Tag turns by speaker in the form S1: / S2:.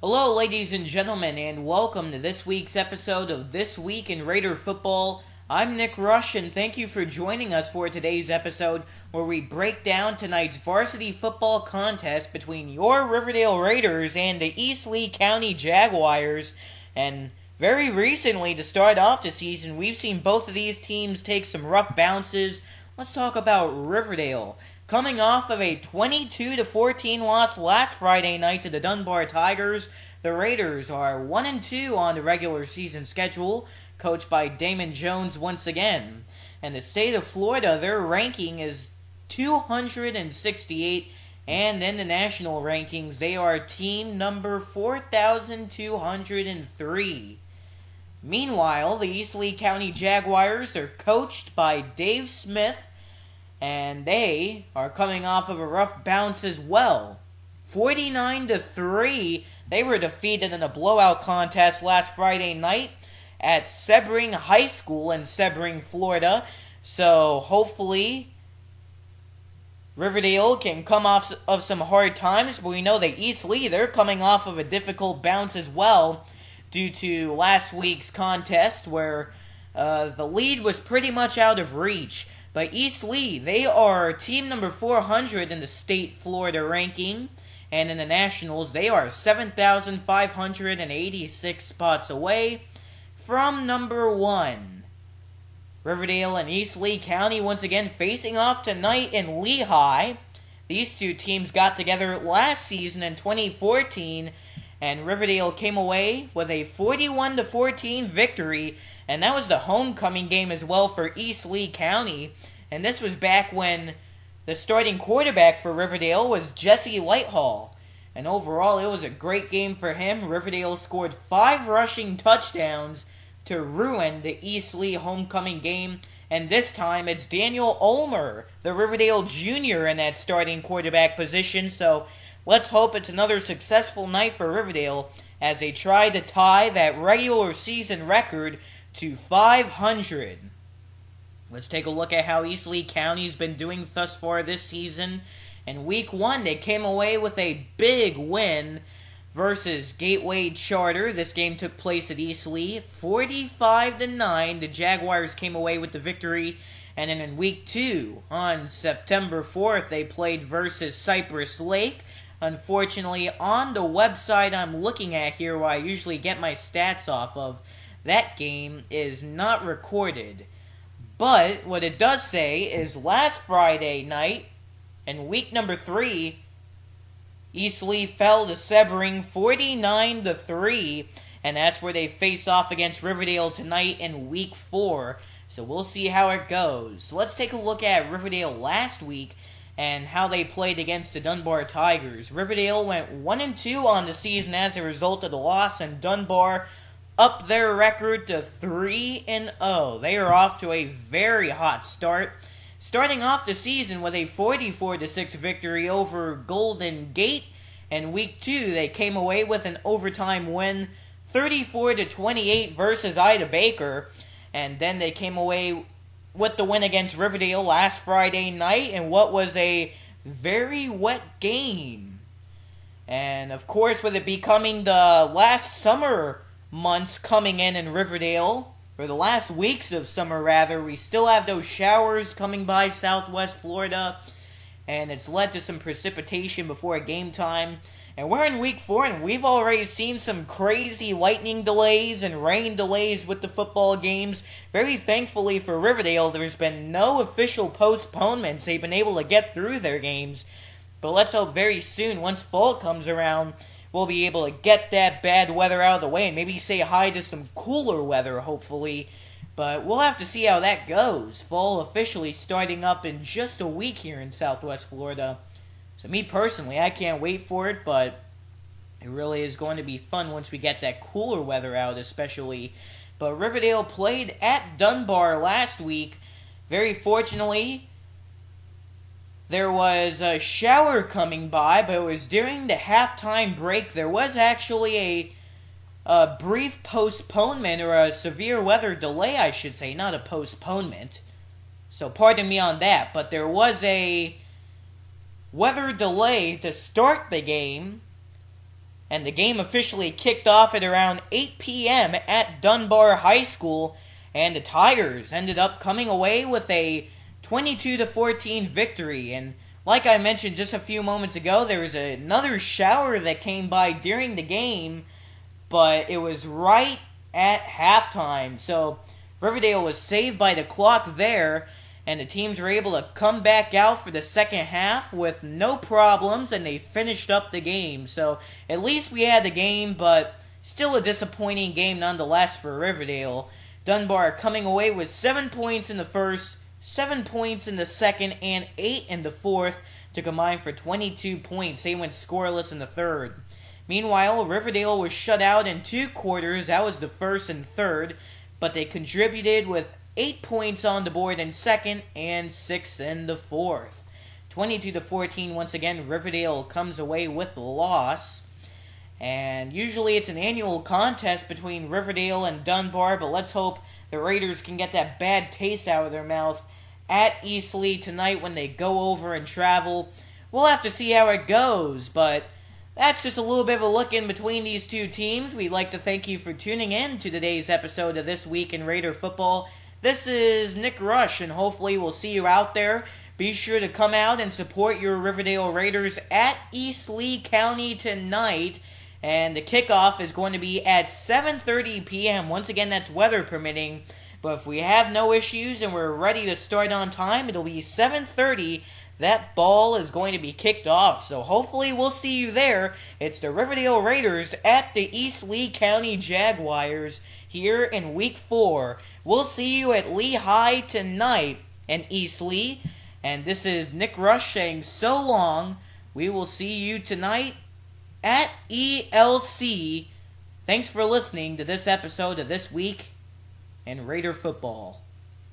S1: Hello, ladies and gentlemen, and welcome to this week's episode of This Week in Raider Football. I'm Nick Rush, and thank you for joining us for today's episode where we break down tonight's varsity football contest between your Riverdale Raiders and the Lee County Jaguars. And very recently, to start off the season, we've seen both of these teams take some rough bounces. Let's talk about Riverdale. Coming off of a 22-14 loss last Friday night to the Dunbar Tigers, the Raiders are 1-2 on the regular season schedule, coached by Damon Jones once again. And the state of Florida, their ranking is 268, and in the national rankings, they are team number 4,203. Meanwhile, the Lee County Jaguars are coached by Dave Smith, and they are coming off of a rough bounce as well. 49-3, they were defeated in a blowout contest last Friday night at Sebring High School in Sebring, Florida. So hopefully Riverdale can come off of some hard times, but we know that Lee, they're coming off of a difficult bounce as well due to last week's contest where the lead was pretty much out of reach. But Lee, they are team number 400 in the state Florida ranking, and in the nationals, they are 7,586 spots away from number 1. Riverdale and Lee County once again facing off tonight in Lehigh. These two teams got together last season in 2014, and Riverdale came away with a 41-14 victory, and that was the homecoming game as well for Lee County. And this was back when the starting quarterback for Riverdale was Jesse Lighthall. And overall, it was a great game for him. Riverdale scored 5 rushing touchdowns to ruin the Lee homecoming game. And this time, it's Daniel Ulmer, the Riverdale Jr., in that starting quarterback position. So let's hope it's another successful night for Riverdale as they try to tie that regular season record to 500. Let's take a look at how Lee County's been doing thus far this season. In Week 1, they came away with a big win versus Gateway Charter. This game took place at Lee. 45-9, the Jaguars came away with the victory. And then in Week 2, on September 4th, they played versus Cypress Lake. Unfortunately, on the website I'm looking at here, where I usually get my stats off of, that game is not recorded. But what it does say is last Friday night, in week number 3, Lee fell to Sebring 49-3, and that's where they face off against Riverdale tonight in week 4. So we'll see how it goes. So let's take a look at Riverdale last week and how they played against the Dunbar Tigers. Riverdale went 1-2 on the season as a result of the loss, and Dunbar up their record to 3-0. They are off to a very hot start, starting off the season with a 44-6 victory over Golden Gate. In week 2, they came away with an overtime win, 34-28 versus Ida Baker, and then they came away with the win against Riverdale last Friday night in what was a very wet game. And of course, with it becoming the last summer months coming in Riverdale, or the last weeks of summer rather, we still have those showers coming by Southwest Florida, and it's led to some precipitation before game time. And we're in week 4, and we've already seen some crazy lightning delays and rain delays with the football games. Very thankfully for Riverdale, there's been no official postponements. They've been able to get through their games. But let's hope very soon, once fall comes around, we'll be able to get that bad weather out of the way and maybe say hi to some cooler weather, hopefully. But we'll have to see how that goes. Fall officially starting up in just a week here in Southwest Florida. So me personally, I can't wait for it, but it really is going to be fun once we get that cooler weather out, especially. But Riverdale played at Dunbar last week. Very fortunately, there was a shower coming by, but it was during the halftime break. There was actually a brief postponement, or a severe weather delay, I should say, not a postponement. So pardon me on that, but there was a weather delay to start the game and the game officially kicked off at around 8 p.m. at Dunbar High School, and the Tigers ended up coming away with a 22-14 victory. And like I mentioned just a few moments ago, there was another shower that came by during the game, but it was right at halftime. So Riverdale was saved by the clock there, and the teams were able to come back out for the second half with no problems, and they finished up the game. So at least we had the game, but still a disappointing game nonetheless for Riverdale. Dunbar coming away with 7 points in the first, 7 points in the second, and 8 in the fourth to combine for 22 points. They went scoreless in the third. Meanwhile, Riverdale was shut out in 2 quarters. That was the first and third, but they contributed with 8 points on the board in second and 6 in the fourth. 22-14, once again, Riverdale comes away with the loss. And usually it's an annual contest between Riverdale and Dunbar, but let's hope the Raiders can get that bad taste out of their mouth at East Lee tonight when they go over and travel. We'll have to see how it goes, but that's just a little bit of a look in between these two teams. We'd like to thank you for tuning in to today's episode of This Week in Raider Football. This is Nick Rush, and hopefully we'll see you out there. Be sure to come out and support your Riverdale Raiders at East Lee County tonight. And the kickoff is going to be at 7:30 p.m. Once again, that's weather permitting. But if we have no issues and we're ready to start on time, it'll be 7:30. That ball is going to be kicked off. So hopefully we'll see you there. It's the Riverdale Raiders at the East Lee County Jaguars here in Week 4. We'll see you at Lee High tonight in East Lee. And this is Nick Rush saying so long. We will see you tonight at ELC. Thanks for listening to this episode of This Week in Raider Football.